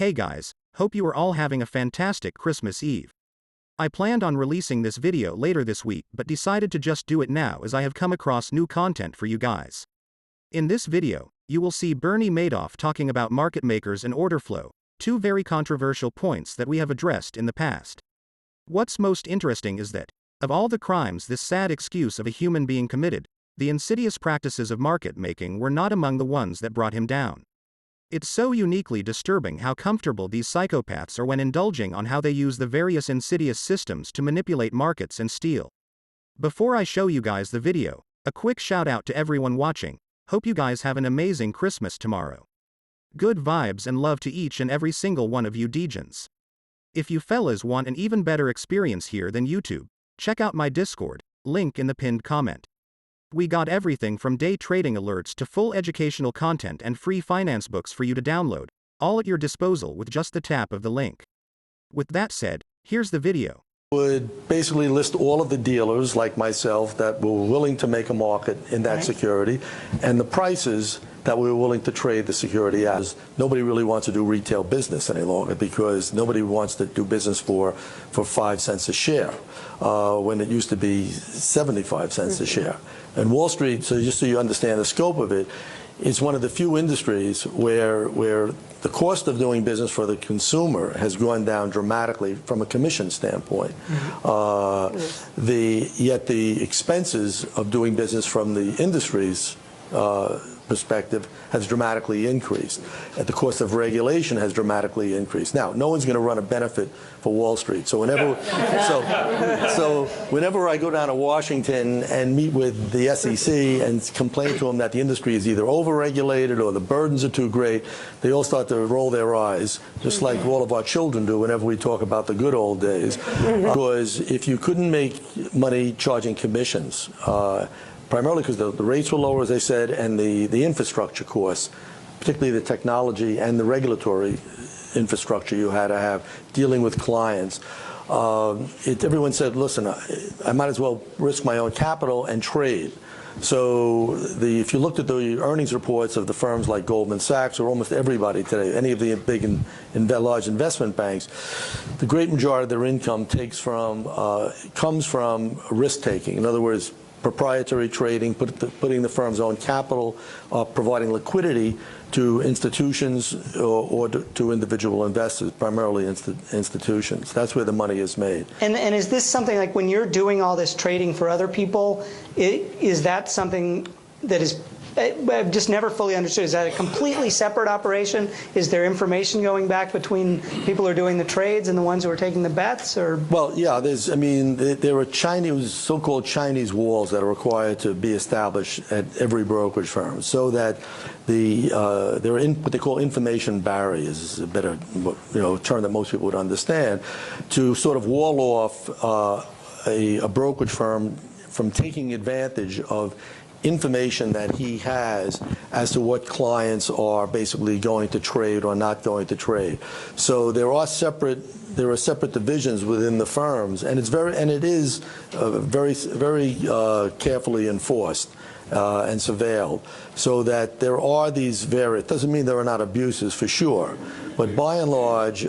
Hey guys, hope you are all having a fantastic Christmas Eve. I planned on releasing this video later this week but decided to just do it now as I have come across new content for you guys. In this video, you will see Bernie Madoff talking about market makers and order flow, two very controversial points that we have addressed in the past. What's most interesting is that, of all the crimes this sad excuse of a human being committed, the insidious practices of market making were not among the ones that brought him down. It's so uniquely disturbing how comfortable these psychopaths are when indulging on how they use the various insidious systems to manipulate markets and steal. Before I show you guys the video, a quick shout out to everyone watching. Hope you guys have an amazing Christmas tomorrow. Good vibes and love to each and every single one of you degens. If you fellas want an even better experience here than YouTube, check out my Discord, link in the pinned comment. We got everything from day trading alerts to full educational content and free finance books for you to download, all at your disposal with just the tap of the link. With that said, here's the video. Would basically list all of the dealers like myself that were willing to make a market in that security and the prices that we were willing to trade the security as. Nobody really wants to do retail business any longer because nobody wants to do business for 5 cents a share when it used to be 75 cents a share. And Wall Street, so just so you understand the scope of it, is one of the few industries where the cost of doing business for the consumer has gone down dramatically from a commission standpoint. Yet the expenses of doing business from the industry's perspective has dramatically increased. And the cost of regulation has dramatically increased. Now, no one's going to run a benefit for Wall Street. So whenever I go down to Washington and meet with the SEC and complain to them that the industry is either overregulated or the burdens are too great, they all start to roll their eyes, just like all of our children do whenever we talk about the good old days. Because if you couldn't make money charging commissions, primarily because the rates were lower, as I said, and the infrastructure costs, particularly the technology and the regulatory infrastructure you had to have dealing with clients. Everyone said, listen, I might as well risk my own capital and trade. So if you looked at the earnings reports of the firms like Goldman Sachs or almost everybody today, any of the big and large investment banks, the great majority of their income comes from risk taking. In other words, proprietary trading, putting the firm's own capital, providing liquidity to institutions or to individual investors, primarily institutions. That's where the money is made. And is this something like when you're doing all this trading for other people, is that something that is, I've just never fully understood. Is that a completely separate operation? Is there information going back between people who are doing the trades and the ones who are taking the bets? Or well, yeah. There are so-called Chinese walls that are required to be established at every brokerage firm, so that there are what they call information barriers. Is a better term that most people would understand, to sort of wall off a brokerage firm from taking advantage of information that he has as to what clients are basically going to trade or not going to trade. So there are separate divisions within the firms, and it is very carefully enforced and surveilled, so that there are these various. Doesn't mean there are not abuses for sure, but by and large,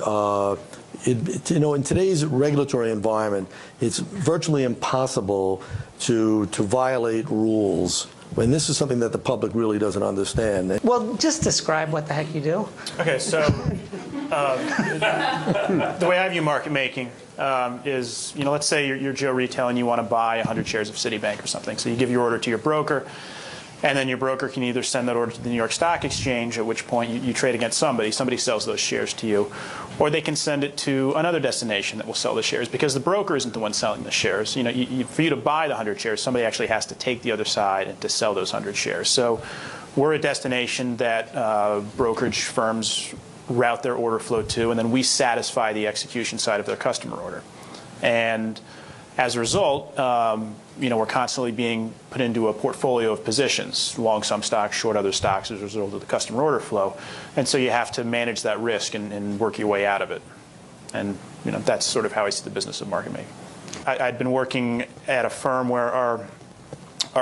in today's regulatory environment, it's virtually impossible to violate rules when this is something that the public really doesn't understand. Well, just describe what the heck you do. Okay, so the way I view market making is, let's say you're Joe Retail and you want to buy 100 shares of Citibank or something. So you give your order to your broker, and then your broker can either send that order to the New York Stock Exchange, at which point you trade against somebody sells those shares to you, or they can send it to another destination that will sell the shares, because the broker isn't the one selling the shares. For you to buy the 100 shares, somebody actually has to take the other side and to sell those 100 shares. So we're a destination that brokerage firms route their order flow to, and then we satisfy the execution side of their customer order. And as a result, we're constantly being put into a portfolio of positions, long some stocks, short other stocks, as a result of the customer order flow. And so you have to manage that risk and work your way out of it. And that's sort of how I see the business of market making. I'd been working at a firm where our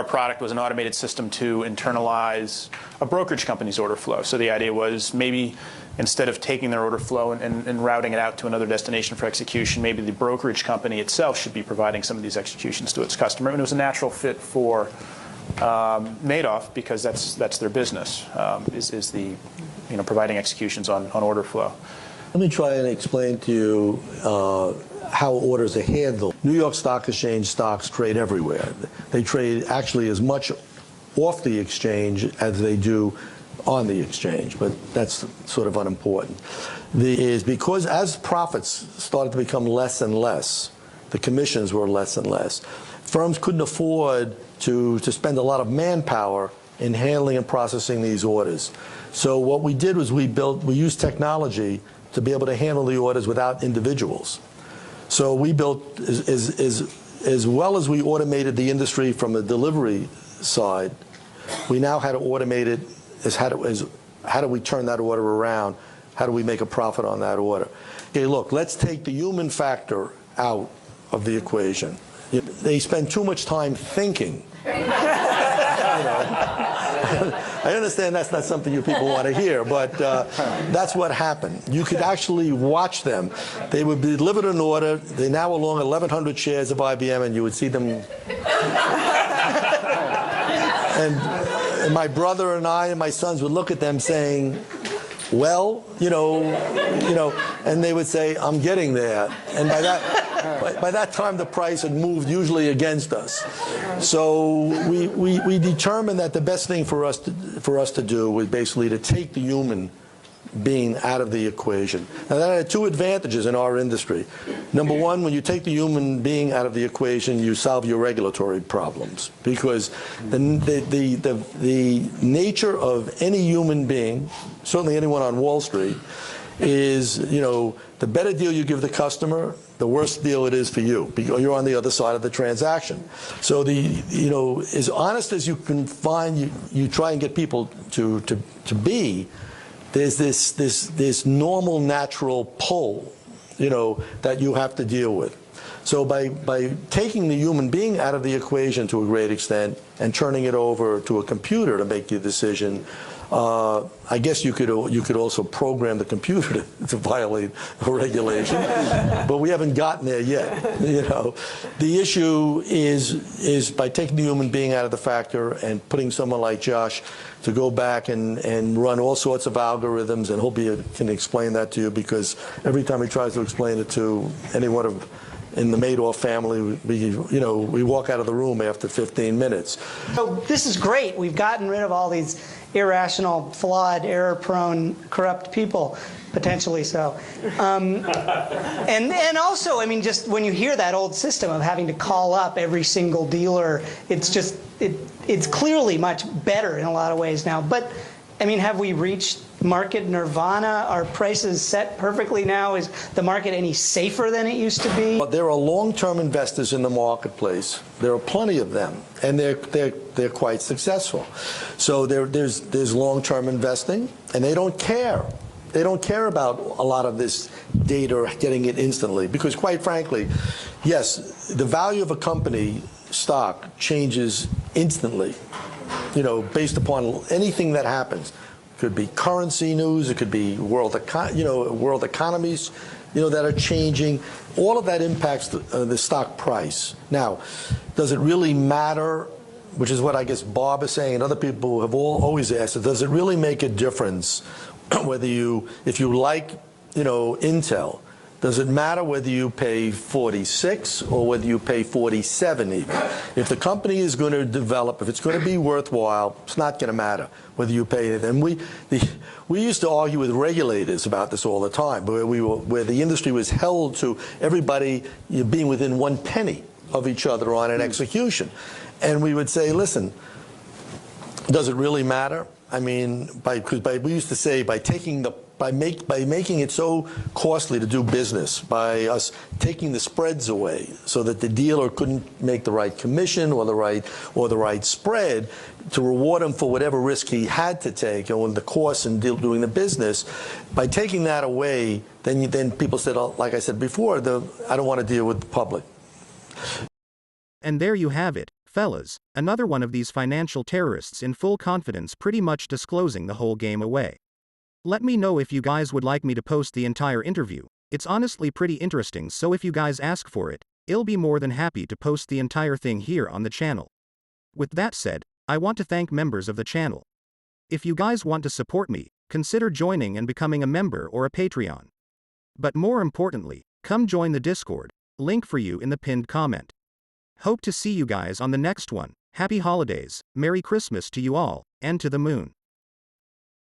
product was an automated system to internalize a brokerage company's order flow. So the idea was maybe instead of taking their order flow and routing it out to another destination for execution, maybe the brokerage company itself should be providing some of these executions to its customer. And it was a natural fit for Madoff, because that's their business, is the providing executions on order flow. Let me try and explain to you how orders are handled. New York Stock Exchange stocks trade everywhere. They trade actually as much off the exchange as they do on the exchange, but that's sort of unimportant. Is because as profits started to become less and less, the commissions were less and less. Firms couldn't afford to spend a lot of manpower in handling and processing these orders. So what we did was we used technology to be able to handle the orders without individuals. So we built, as well as we automated the industry from the delivery side, we now had to automate it as how do we turn that order around? How do we make a profit on that order? Okay, look, let's take the human factor out of the equation. They spend too much time thinking. I understand that's not something you people want to hear, but that's what happened. You could actually watch them. They would be delivered an order. They now along 1,100 shares of IBM, and you would see them. And my brother and I and my sons would look at them saying, well, you know, and they would say, I'm getting there. And by that time, the price had moved usually against us. So we determined that the best thing for us to do was basically to take the human being out of the equation. Now, that had two advantages in our industry. Number one, when you take the human being out of the equation, you solve your regulatory problems, because the nature of any human being, certainly anyone on Wall Street, is, the better deal you give the customer, the worse deal it is for you, because you're on the other side of the transaction. So as honest as you can find, you try and get people to be. There's this normal, natural pull, that you have to deal with. So by taking the human being out of the equation to a great extent and turning it over to a computer to make the decision, I guess you could also program the computer to violate a regulation, but we haven't gotten there yet. The issue is by taking the human being out of the factor and putting someone like Josh to go back and run all sorts of algorithms, and hope he can explain that to you, because every time he tries to explain it to anyone in the Madoff family, we walk out of the room after 15 minutes. So this is great. We've gotten rid of all these irrational, flawed, error-prone, corrupt people, potentially so. And also, I mean, just when you hear that old system of having to call up every single dealer, it's clearly much better in a lot of ways now. But I mean, have we reached market nirvana? Are prices set perfectly now? Is the market any safer than it used to be? But there are long-term investors in the marketplace. There are plenty of them, and they're quite successful. So there's long-term investing, and they don't care. They don't care about a lot of this data, getting it instantly, because quite frankly, yes, the value of a company stock changes instantly, based upon anything that happens. It could be currency news, it could be world economies, that are changing. All of that impacts the stock price. Now, does it really matter? Which is what I guess Bob is saying, and other people have always asked, does it really make a difference whether if you like, Intel? Does it matter whether you pay 46 or whether you pay 47 even? If the company is going to develop, if it's going to be worthwhile, it's not going to matter whether you pay it. And we used to argue with regulators about this all the time, where the industry was held to everybody being within one penny of each other on an execution. And we would say, listen, does it really matter? I mean, we used to say by making it so costly to do business, by us taking the spreads away so that the dealer couldn't make the right commission or the right spread to reward him for whatever risk he had to take on the cost in doing the business, by taking that away, then people said, like I said before, I don't want to deal with the public. And there you have it, fellas, another one of these financial terrorists in full confidence pretty much disclosing the whole game away. Let me know if you guys would like me to post the entire interview. It's honestly pretty interesting, so if you guys ask for it, I'll be more than happy to post the entire thing here on the channel. With that said, I want to thank members of the channel. If you guys want to support me, consider joining and becoming a member or a Patreon. But more importantly, come join the Discord, link for you in the pinned comment. Hope to see you guys on the next one. Happy holidays, Merry Christmas to you all, and to the moon.